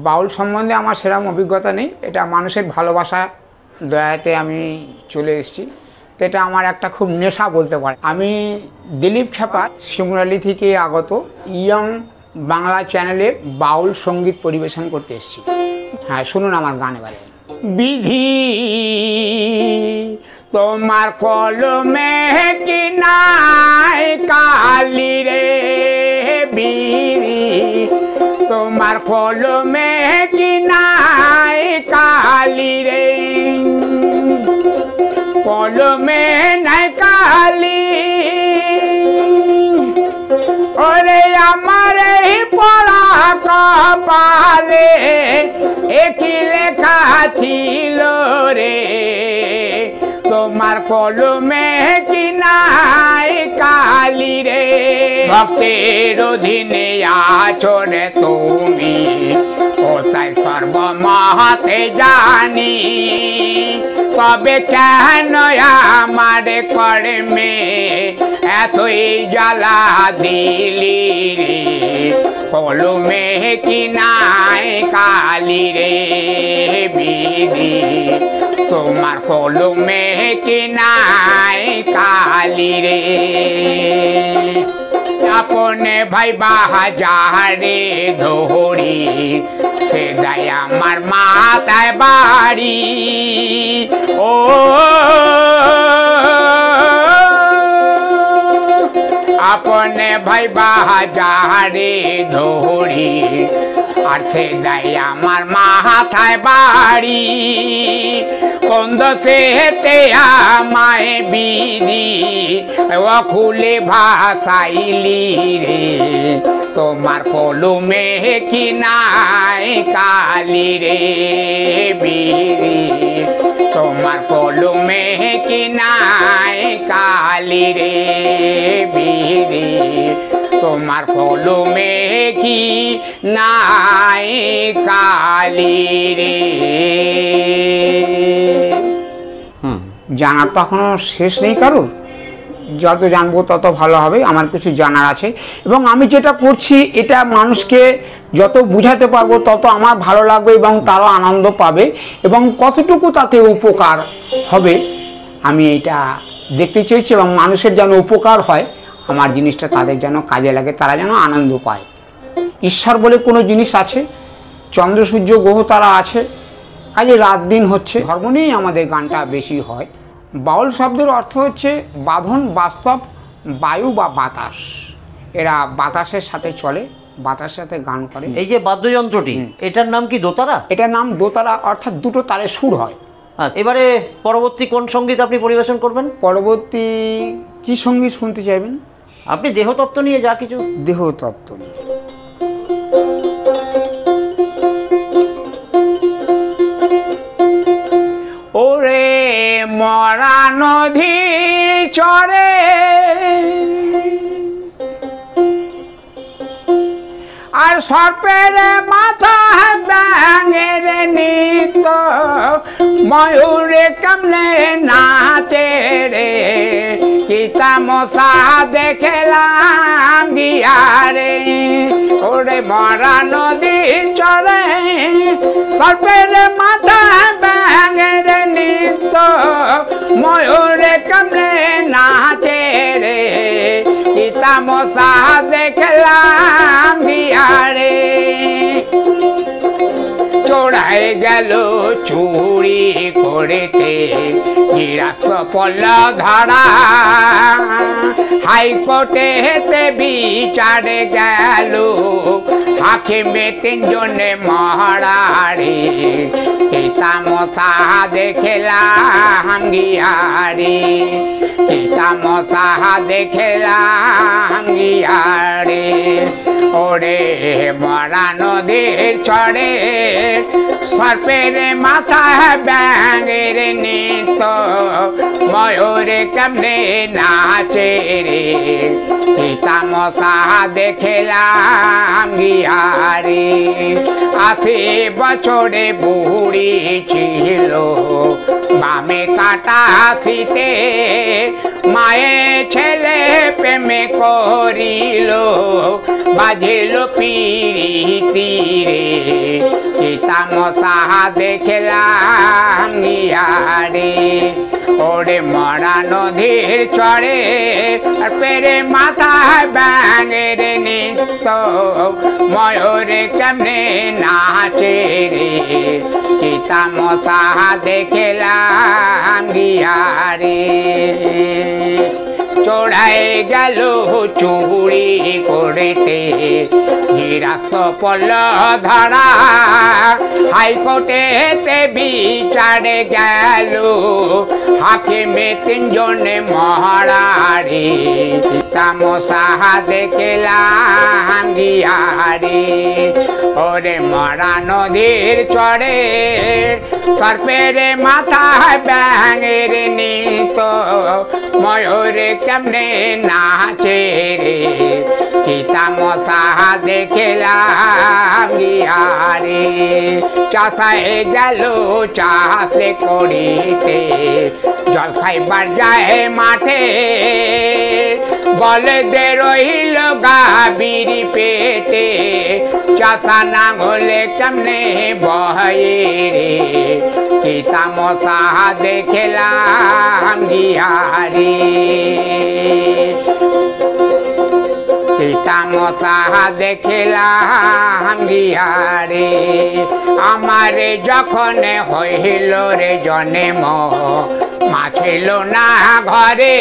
বাউল সম্বন্ধে আমার সেরকম অভিজ্ঞতা নেই, এটা মানুষের ভালোবাসা দয়াতে আমি চলে এসেছি, তো এটা আমার একটা খুব নেশা বলতে পারে। আমি দিলীপ খেপা শিমুরালি থেকে আগত ইয়ং বাংলা চ্যানেলে বাউল সঙ্গীত পরিবেশন করতে এসেছি। হ্যাঁ, শুনুন আমার গান এবারে। বিধি তোমার কলমে কি নাই কালি রে, বিধি তোমার কলমে কি নাই কালি রে, কলমে নাই কালি ওরে আমার এই পড়া কপালে একই লেখা ছিল রে, তোমার কলমে কি নাই কালি রে। ভক্তের অধীনে আছো রে তুমি, কোথায় সর্বমহতে জানি, তবে কেন আমার কর্মে এতই জ্বালা দিলি রে, কলমে কি নাই কালি রে, বিধি তোমার কলমে কি নাই কালি রে। আপনে ভাই বাহারে ধরি সে দেয় আমার মাথায় বাড়ি, ও আপনে ভাই বাহারে ধরি আর সে দেয় আমার মাথায় বাড়ি, কোন সেতে আমায় বিধি অকুলে ভাসাইলি রে, তোমার কলমে কি নাই কালি রে, বিধি তোমার কলমে কি নাই কালি রে, বিধি তোমার কলমে কি নাই কালি রে। জানার তো এখনো শেষ নেই কারোর, যত জানবো তত ভালো হবে। আমার কিছু জানার আছে এবং আমি যেটা করছি এটা মানুষকে যত বুঝাতে পারবো তত আমার ভালো লাগবে এবং তারাও আনন্দ পাবে এবং কতটুকু তাতে উপকার হবে আমি এটা দেখতে চাইছি এবং মানুষের যেন উপকার হয়, আমার জিনিসটা তাদের যেন কাজে লাগে, তারা যেন আনন্দ পায়। ঈশ্বর বলে কোনো জিনিস আছে, চন্দ্র সূর্য গ্রহ তারা আছে, কাজে রাত দিন হচ্ছে, ধর্ম নিয়েই আমাদের গানটা বেশি হয়। বাউল শব্দের অর্থ হচ্ছে বাঁধন, বাস্তব, বায়ু বা বাতাস। এরা বাতাসের সাথে চলে, বাতাসের সাথে গান করে। এই যে বাদ্যযন্ত্রটি, এটার নাম কি দোতারা? এটার নাম দোতারা, অর্থাৎ দুটো তারে সুর হয়। এবারে পরবর্তী কোন সঙ্গীত আপনি পরিবেশন করবেন? পরবর্তী কি সঙ্গীত শুনতে চাইবেন আপনি? দেহতত্ত্ব নিয়ে যা কিছু। দেহতত্ত্ব নিয়ে। ওরে মরা নদী চরে আর সর্পের মাথা ব্যাঙের নিত, ময়ূরে কামলে নাচে রে, কিতা মশা দেখলাম গিয়ারে, ওরে মরা নদীর চরে সর্পের মাথা ব্যাঙের নিত, ময়ূরে কামলে নাচে রে, কিতা মশা দেখলাম গিয়ারে। চড়াই গেল চুরি করেতে গিরাস্ত পড়ল ধরা, হাইকোর্টে হেতে বিচারে গেল, হাকিমে তিনজনে মহারারে, কিতা মশা দেখলাম গিয়ারে, কিতা মশা দেখলাম গিয়ারে। ওরে মরা নদীর চড়ে সর্পের মাথা ব্যাঙের নিত, ময়ূরে কেমনে নাচে রে, কিতা মশা দেখলাম গিয়ারে। 80 বছরে বুড়ি ছিল, বামে কাটা শীতে, মায়ে ছেলে প্রেমে করিল বাজিল পিরিতি রে তামসা দেখলাম গিয়ারে ওরে মরা নদীর চড়ে আর পেরে মাথায় ব্যাঙের নিত্য ময়ূরে কেমনে নাচে রে তামসা দেখলাম গিয়ারে চড়াই গেল চুরি করেতে হিরাস্ত পড়ল ধরা হাইকোর্টেতে বিচারে গেল হাকিমে 3 জনে মহারারে তামসা দেখলাম গিয়ারে ওরে মরা নদীর চড়ে সর্পেরে মাথায় ব্যাঙের নিত ময়ূরে কেমনে নাচে রে তামসা দেখলাম গিয়ারে চাষায় গেল চাষে করিতে জল খাইবার যায় মাঠে বলে দে রইল গাভীর পেটে চাষা নাঙলে কেমনে বহে রে তামসা দেখলাম গিয়ারে তামসা দেখলাম গিয়ারে আমারে যখন হইল রে জন্ম মা ছিল না ঘরে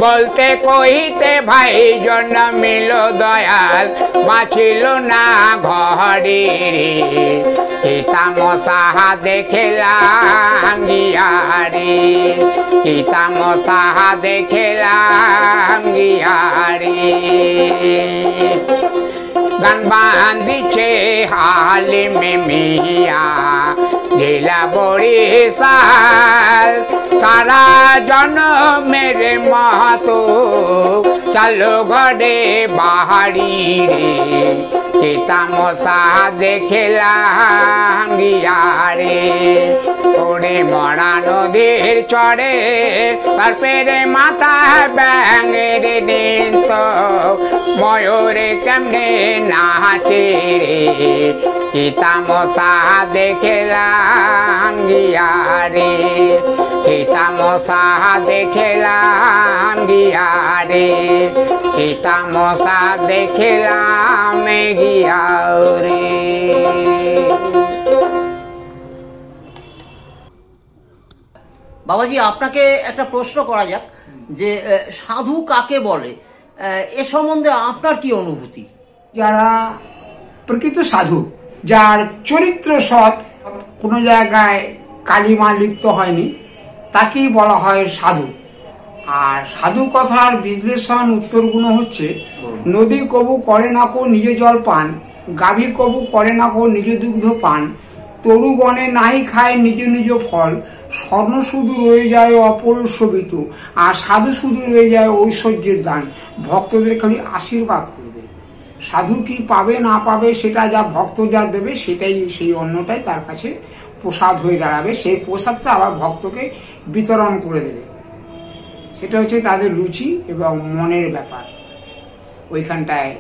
বলতে কইতে ভাই জন্মিল দয়াল মা ছিল না ঘরে রে তামসা দেখলাম গিয়ারে তামসা দেখলাম গিয়ারে গান বাঁধিছে হালিমে মিয়া জেলা বরিশাল সারা জনমের মতো চালো ঘরে বাহারি রে তামসা দেখলাম গিয়ারে ওরে মরা নদীর চড়ে সর্পেরে মাথায় ব্যাঙের নিত ময়ূরে কেমনে নাচে রে তামসা দেখলাম গিয়ারে তামসা দেখলাম গিয়ারে তামসা দেখলাম গিয়ারে। বাবাজি আপনাকে একটা প্রশ্ন করা যাক যে সাধু কাকে বলে, এ সম্বন্ধে আপনার কি অনুভূতি? যারা প্রকৃত সাধু, যার চরিত্র সৎ, কোনো জায়গায় কালিমা লিপ্ত হয়নি, তাকেই বলা হয় সাধু। আর সাধু কথার বিশ্লেষণ উত্তরগুলো হচ্ছে নদী কবু করে না কো নিজে জল পান, গাভী কবু করে না কো নিজ দুগ্ধ পান, তরু বনে নাই খায় নিজ নিজ ফল, স্বর্ণ শুধু রয়ে যায় অপরিশোভিত, আর সাধু শুধু রয়ে যায় ঐশ্বর্যের দান, ভক্তদের খালি আশীর্বাদ করবে। সাধু কি পাবে না পাবে সেটা যা ভক্ত যা দেবে সেটাই, সেই অন্নটাই তার কাছে প্রসাদ হয়ে দাঁড়াবে, সেই প্রসাদটা আবার ভক্তকে বিতরণ করে দেবে। সেটা হচ্ছে তাদের রুচি এবং মনের ব্যাপার, ওইখানটায়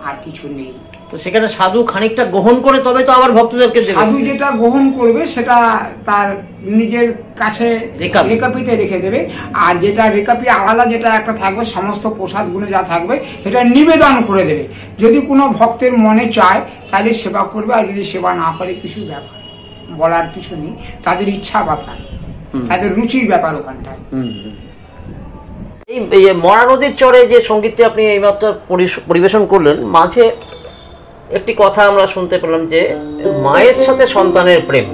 আর কিছু নেই। তো সেখানে সাধু খানিকটা গ্রহণ করে তবে তো আবার ভক্তদেরকে দেবে। সাধু যেটা গ্রহণ করবে সেটা তার নিজের কাছে রেকাপিতে রেখে দেবে, আর যেটা রেকাপি আলাদা যেটা একটা থাকবে, সমস্ত প্রসাদ গুলো যা থাকবে সেটা নিবেদন করে দেবে। যদি কোনো ভক্তের মনে চায় তাহলে সেবা করবে, আর যদি সেবা না করে কিছু ব্যাপার বলার কিছু নেই, তাদের ইচ্ছা ব্যাপার, তাদের রুচির ব্যাপার ওখানটায়। এই মরা নদীর চরে যে সঙ্গীতটি আপনি এইমাত্র পরিবেশন করলেন, মাঝে একটি কথা আমরা শুনতে পেলাম যে মায়ের সাথে সন্তানের প্রেম।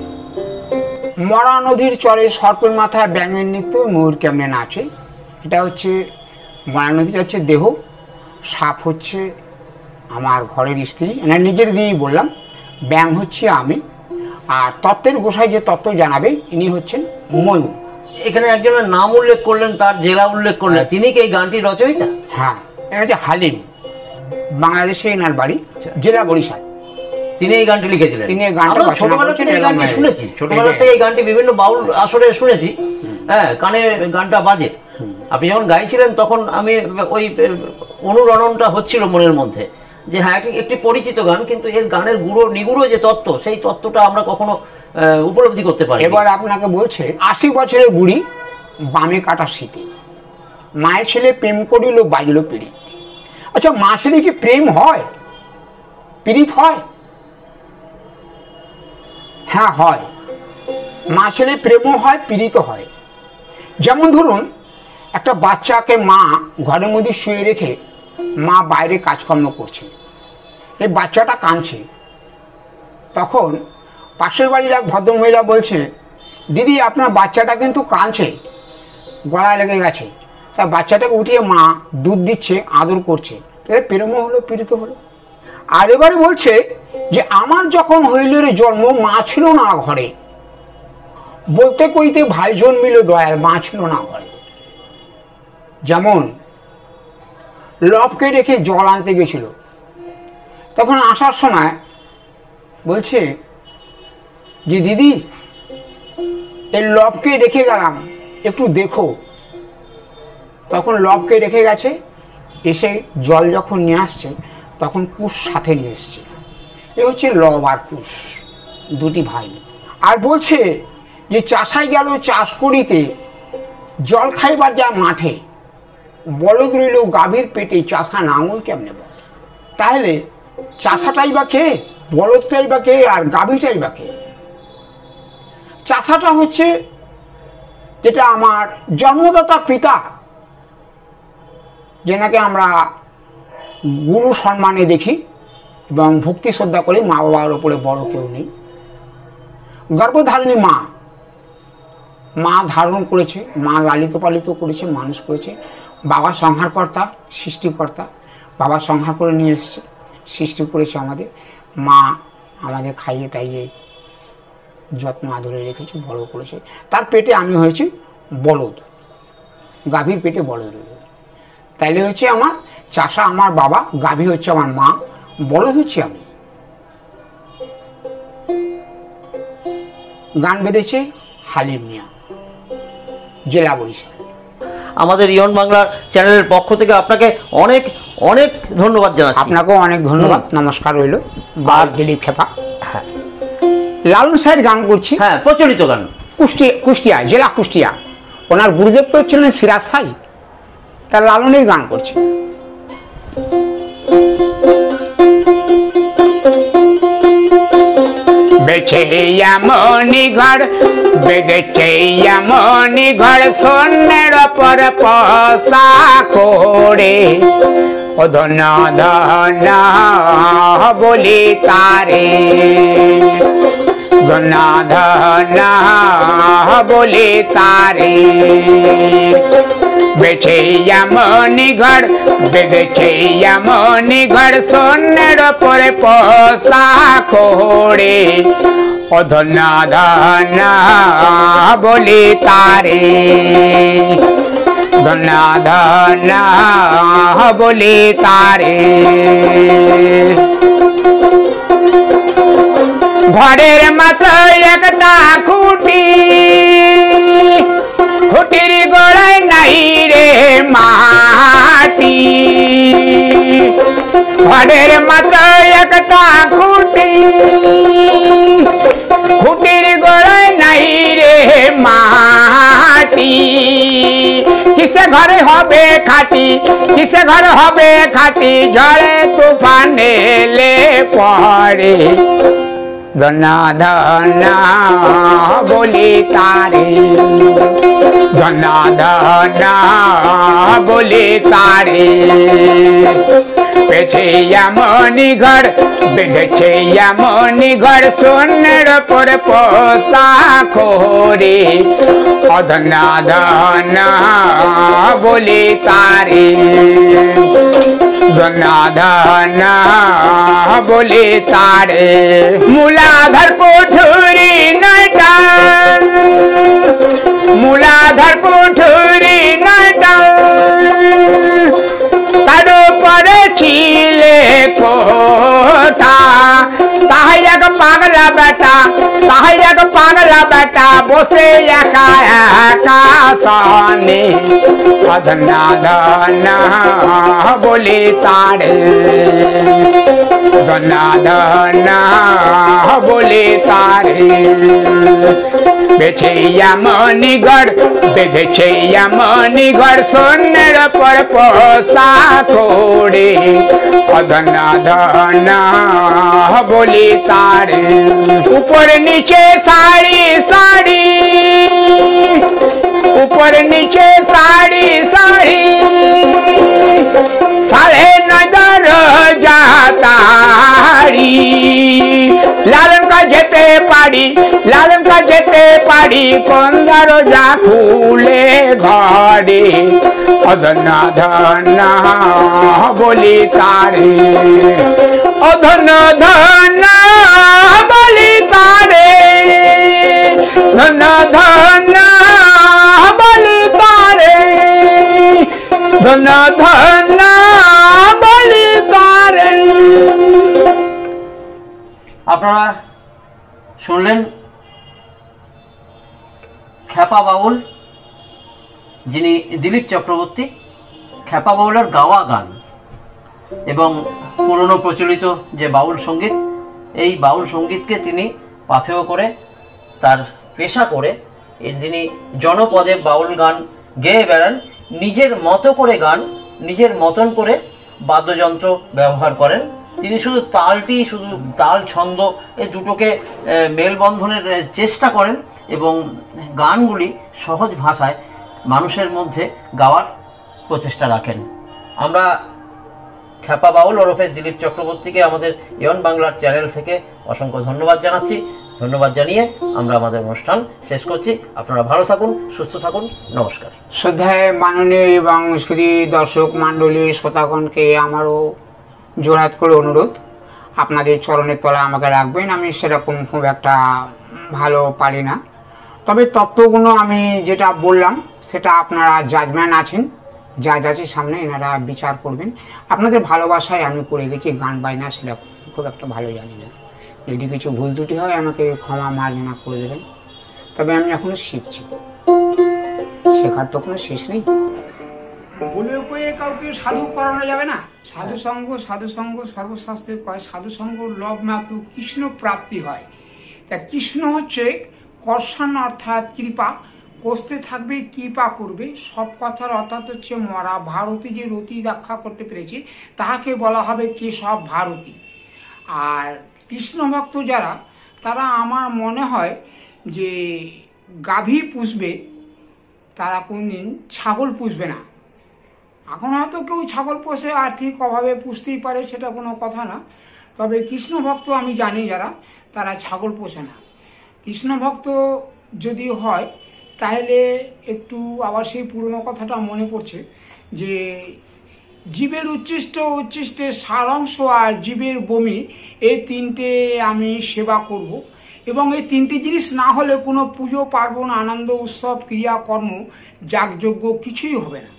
মরা নদীর চরে সর্পের মাথায় ব্যাঙের নৃত্য ময়ূর কেমনে নাচে, এটা হচ্ছে মরা নদীটা হচ্ছে দেহ, সাপ হচ্ছে আমার ঘরের স্ত্রী, মানে নিজের দিয়েই বললাম, ব্যাঙ হচ্ছে আমি, আর তত্ত্বের গোসাই যে তত্ত্ব জানাবে ইনি হচ্ছেন ময়ূর। এখানে একজনের নাম উল্লেখ করলেন, তার জেলা উল্লেখ করলেন, তিনি কি এই গানটির রচয়িতা? হ্যাঁ, এটা হচ্ছে হালিম, বাংলাদেশে এনার বাড়ি, জেলা বরিশাল। তিনি এই গানটি লিখেছিলেন। তিনি এই গানটা ছোটবেলা থেকে এই গানটি শুনেছি, ছোটবেলা থেকে এই গানটি বিভিন্ন বাউল আসরে শুনেছি, হ্যাঁ, কানে গানটা বাজে। আপনি যখন গাইছিলেন তখন আমি ওই অনুরণনটা হচ্ছিল মনের মধ্যে যে হ্যাঁ একটি পরিচিত গান, কিন্তু এর গানের নিগুড়ো যে তত্ত্ব, সেই তত্ত্বটা আমরা কখনো উপলব্ধি করতে পারি। এবার আপনাকে বলছে 80 বছরের বুড়ি বামে কাটা শীতে, মায়ের ছেলে প্রেম করিল বাজিল পীড়িত। আচ্ছা, মা ছেলে কি প্রেম হয়, পীড়িত হয়? হ্যাঁ হয়, মা ছেলে প্রেমও হয়, পীড়িত হয়। যেমন ধরুন, একটা বাচ্চাকে মা ঘরের মধ্যে শুয়ে রেখে মা বাইরে কাজকর্ম করছে, এই বাচ্চাটা কাঁদছে। তখন পাশের বাড়ির এক ভদ্রমহিলা বলছে, দিদি আপনার বাচ্চাটা কিন্তু কাঁদছে, গলায় লেগে গেছে। তা বাচ্চাটাকে উঠিয়ে মা দুধ দিচ্ছে, আদর করছে, তাহলে প্রেমও হলো, পীড়িত হলো। আর এবারে বলছে যে আমার যখন হইল রে জন্ম, মা ছিল না ঘরে, বলতে কইতে ভাই জন্মিল দয়াল, মা ছিল না ঘরে। যেমন লবকে রেখে জল আনতে গেছিল, তখন আসার সময় বলছে যে দিদি এই লবকে রেখে গেলাম, একটু দেখো। তখন লবকে রেখে গেছে, এসে জল যখন নিয়ে আসছে তখন কুশ সাথে নিয়ে এসছে। এ হচ্ছে লব আর কুশ, দুটি ভাই। আর বলছে যে চাষায় গেল চাষ করিতে, জল খাইবার যা মাঠে, বলদ রইল গাভীর পেটে, চাষা নাঙল কেমনে বলে। তাহলে চাষাটাই বা কে, বলদটাই বা কে, আর গাভীটাই বা কে? চাষাটা হচ্ছে যেটা আমার জন্মদাতা পিতা, যেনাকে আমরা গুরু সম্মানে দেখি এবং ভক্তি শ্রদ্ধা করি, মা বাবার ওপরে বড় কেউ নেই। গর্ভধারিণী মা, মা ধারণ করেছে, মা লালিত পালিত করেছে, মানুষ করেছে। বাবা সংহারকর্তা, সৃষ্টিকর্তা, বাবা সংহার করে নিয়ে এসছে, সৃষ্টি করেছে আমাদের। মা আমাদের খাইয়ে টাইয়ে যত্ন আদরে রেখেছে, বড় করেছে। তার পেটে আমি হয়েছি বলদ, গাভীর পেটে বলদ রইল। তাইলে হচ্ছে আমার চাষা আমার বাবা, গাভী হচ্ছে আমার মা, বলদ হচ্ছে আমি। গান বেঁধেছে হালিম মিয়া, জেলা বরিশাল। আমাদের ইয়ন বাংলার চ্যানেলের পক্ষ থেকে আপনাকে অনেক অনেক ধন্যবাদ জানাচ্ছি। আপনাকেও অনেক ধন্যবাদ, নমস্কার রইল। বাদ দিলীপ খেপা। হ্যাঁ, লালন সাহের গান করছি। হ্যাঁ, প্রচলিত গান। কুষ্টিয়া, জেলা কুষ্টিয়া। ওনার গুরুদেব তো ছিলেন সিরাজ সাই, তার লালনের গান করছি। বেছে এমনি ঘর বেঁধেছে, এমনি ঘর সোনের পর পসা করে, ও ধন ধন বলি তারে, ধন ধন বলি তারে। বেছে এমনি ঘর বেঁধেছে, এমনি ঘর সোনের পরে পসা করে, ও ধন ধন বলি তারে, ধন ধন বলি তারে। ঘরের মাত্র একটা খুঁটি, খুঁটির গোড়ায় নাই রে মাটি। ঘরের মাত্র একটা খুঁটি, খুঁটির গোড়ায় নাই রে মাটি। কিসে ঘরে হবে খাটি, কিসে ঘর হবে খাটি, ঝড়ে তুফানে এলে পড়ে, ধন ধন বলি তারে, ধন ধন বলি তারে। পেছে এমনি ঘর বেঁধেছে, এমনি ঘর সোনের পর পোতা করে, ধন ধন বলি তারে, ধন ধন বলি তারে। মূলাধার কুঠুরি নয়টা, মূলাধার কুঠুরি নয়টা, তার উপরে ছিলে কোঠা। তাহাই এক পাগলা বেটা, তাহাই এক পাগলা বেটা, বসে একা একা সানে অধনা ধনা বলে তারে ধনা ধনা বলে তারে বেছে মণিগড় বেঁধেছে মণিগড় সোনের পর পোষা করে অধনা ধনা বলে তারে উপর নিচে শাড়ি শাড়ি ऊपर नीचे साड़ी साड़ी साढ़े नजर जाताड़ी लालन का जेते पाड़ी पंदर जा फूले घरे अधना धना बोली तारे अधना धना बोली तारे धना धना বলি তারে ধনা ধনা বলি তারে। আপনারা শুনলেন খ্যাপা বাউল, যিনি দিলীপ চক্রবর্তী, খ্যাপা বাউলের গাওয়া গান এবং পুরনো প্রচলিত যে বাউল সঙ্গীত, এই বাউল সঙ্গীতকে তিনি পাথেয় করে তার পেশা করে যিনি জনপদে বাউল গান গেয়ে বেড়ান, নিজের মতো করে গান, নিজের মতন করে বাদ্যযন্ত্র ব্যবহার করেন। তিনি শুধু তাল ছন্দ এই দুটোকে মেলবন্ধনের চেষ্টা করেন এবং গানগুলি সহজ ভাষায় মানুষের মধ্যে গাওয়ার প্রচেষ্টা রাখেন। আমরা খ্যাপা বাউল ওরফে দিলীপ চক্রবর্তীকে আমাদের ইয়ন বাংলার চ্যানেল থেকে অসংখ্য ধন্যবাদ জানাচ্ছি। ধন্যবাদ জানিয়ে আমরা আমাদের অনুষ্ঠান শেষ করছি। আপনারা ভালো থাকুন, সুস্থ থাকুন, নমস্কার। শ্রদ্ধায় মাননীয় এবং শ্রী দর্শক মণ্ডলী শ্রোতাগণকে আমারও জোড়হাত করে অনুরোধ, আপনাদের চরণের তলায় আমাকে রাখবেন। আমি সেরকম খুব একটা ভালো পারি না, তবে তত্ত্বগুলো আমি যেটা বললাম সেটা আপনারা জাজম্যান আছেন, জাজ আছে সামনে, এনারা বিচার করবেন। আপনাদের ভালোবাসায় আমি করে গেছি, গান বাজনা সেরকম খুব একটা ভালো জানি না। যদি কিছু ভুল ত্রুটি হয় আমাকে ক্ষমা মার্জনা করে দেবেন। তবে আমি এখনো শিখছি, শেখার তো কোনো শেষ নেই। বলে কয়ে কাউকে সাধু করানো যাবে না। সাধু সঙ্গ সর্বশাস্ত্রে কয় সাধু সঙ্গ লভ মাত্র কৃষ্ণ প্রাপ্তি হয়। তা কৃষ্ণ হচ্ছে কর্ষণ অর্থাৎ কৃপা, কষতে থাকবে কৃপা করবে। সব কথার অর্থাৎ হচ্ছে মরা। ভারতী যে রতি রক্ষা করতে পেরেছে তাহাকে বলা হবে কেশব ভারতী। আর কৃষ্ণ ভক্ত যারা, তারা আমার মনে হয় যে গাভী পুষবে, তারা কোনদিন ছাগল পুষবে না। এখন হয়তো কেউ ছাগল পোষে, আর্থিক অভাবে পুষতেই পারে, সেটা কোনো কথা না। তবে কৃষ্ণ ভক্ত আমি জানি যারা, তারা ছাগল পোষে না। কৃষ্ণ ভক্ত যদি হয় তাহলে একটু আবার সেই পুরনো কথাটা মনে পড়ছে যে জীবের উচ্ছিষ্টের সারাংশ আর জীবের বমি, এই তিনটে আমি সেবা করব। এবং এই তিনটে জিনিস না হলে কোনো পুজো পার্বণ, আনন্দ উৎসব, ক্রিয়াকর্ম, যাগযজ্ঞ কিছুই হবে না।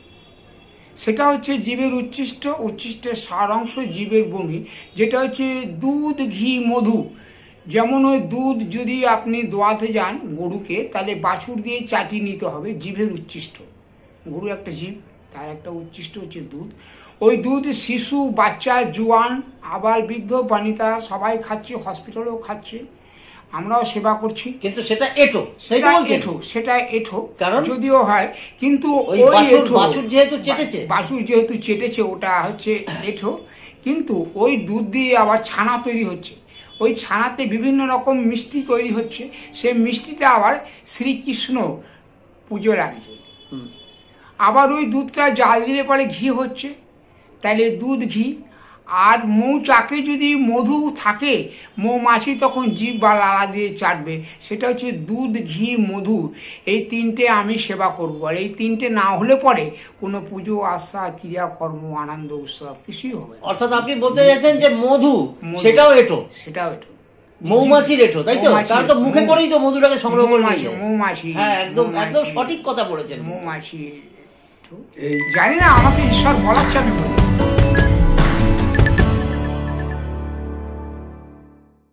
সেটা হচ্ছে জীবের উচ্ছিষ্টের সারাংশ, জীবের বমি, যেটা হচ্ছে দুধ, ঘি, মধু। যেমন ওই দুধ যদি আপনি দোয়াতে যান গরুকে, তাহলে বাছুর দিয়ে চাটি নিতে হবে। জীবের উচ্ছিষ্ট, গরু একটা জীব, তার একটা উচ্ছিষ্ট হচ্ছে দুধ। ওই দুধ শিশু, বাচ্চা, জোয়ান, আবার বৃদ্ধ, বনিতা সবাই খাচ্ছে, হসপিটালেও খাচ্ছে, আমরাও সেবা করছি। কিন্তু সেটা এঁঠো, সেটা এঁঠো কারণ যদিও হয়, কিন্তু বাছুর যেহেতু চেটেছে ওটা হচ্ছে এঁঠো। কিন্তু ওই দুধ দিয়ে আবার ছানা তৈরি হচ্ছে, ওই ছানাতে বিভিন্ন রকম মিষ্টি তৈরি হচ্ছে। সেই মিষ্টিটা আবার শ্রীকৃষ্ণ পুজো লাগছে। আবার ওই দুধটা জাল দিলে পরে ঘি হচ্ছে, তাহলে দুধ ঘি। আর মৌচাকে যদি মধু থাকে, মৌমাছি তখন জিভ বা লালা দিয়ে চাটবে। সেটা হচ্ছে দুধ, ঘি, মধু, এই তিনটে আমি সেবা করব। আর এই তিনটে না হলে পরে কোনো পুজো, আশা, ক্রিয়াকর্ম, আনন্দ উৎসব কিছুই হবে। অর্থাৎ আপনি বলতে চাইছেন যে মধু সেটাও এঁঠো, মৌমাছির এঁঠো, তাই তো? তার তো মুখে করেই তো মধুটাকে সংগ্রহ করে মৌমাছি। হ্যাঁ, একদম একদম সঠিক কথা বলেছেন, মৌমাছি। জানি না, আমাকে ঈশ্বর বলাচ্ছে, আমি বলি।